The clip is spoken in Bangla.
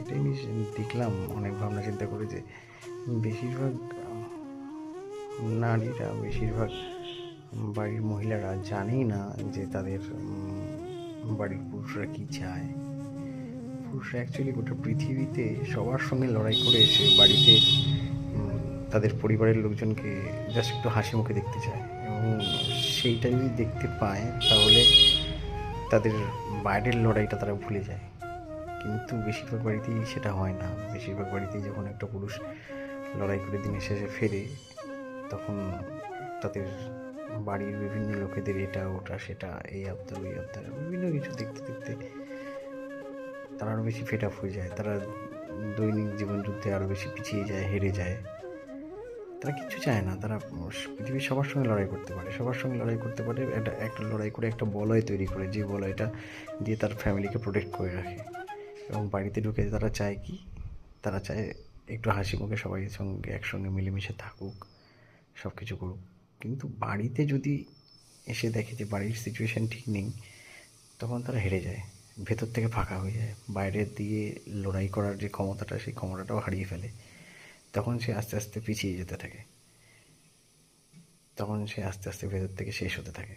একটা জিনিস দেখলাম অনেক ভাবনা চিন্তা করে যে বেশিরভাগ নারীরা, বেশিরভাগ বাড়ির মহিলারা জানেই না যে তাদের বাড়ির পুরুষরা কী চায়। পুরুষরা অ্যাকচুয়ালি গোটা পৃথিবীতে সবার সঙ্গে লড়াই করে এসে বাড়িতে তাদের পরিবারের লোকজনকে জাস্ট একটু হাসি মুখে দেখতে চায়, এবং সেইটা যদি দেখতে পায় তাহলে তাদের বাইরের লড়াইটা তারা ভুলে যায়। কিন্তু বেশিরভাগ বাড়িতেই সেটা হয় না। বেশিরভাগ বাড়িতেই যখন একটা পুরুষ লড়াই করে দিনের শেষে ফেরে, তখন তাদের বাড়ির বিভিন্ন লোকেদের এটা ওটা সেটা, এই আবদার ওই আবদার, বিভিন্ন কিছু দেখতে দেখতে তারা আরও বেশি ফেড আপ হয়ে যায়। তারা দৈনিক জীবন যুদ্ধে আরও বেশি পিছিয়ে যায়, হেরে যায়। তারা কিচ্ছু চায় না। তারা পৃথিবীর সবার সঙ্গে লড়াই করতে পারে, সবার সঙ্গে লড়াই করতে পারে, একটা লড়াই করে একটা বলয় তৈরি করে, যে বলয়টা দিয়ে তার ফ্যামিলিকে প্রোটেক্ট করে রাখে। এবং বাড়িতে ঢুকে তারা চায় কি, তারা চায় একটু হাসি মুখে সবাই সঙ্গে একসঙ্গে মিলেমিশে থাকুক, সব কিছু করুক। কিন্তু বাড়িতে যদি এসে দেখে যে বাড়ির সিচুয়েশান ঠিক নেই, তখন তারা হেরে যায়, ভেতর থেকে ফাঁকা হয়ে যায়। বাইরের দিয়ে লড়াই করার যে ক্ষমতাটা, সেই ক্ষমতাটাও হারিয়ে ফেলে। তখন সে আস্তে আস্তে পিছিয়ে যেতে থাকে, তখন সে আস্তে আস্তে ভেতর থেকে শেষ হতে থাকে।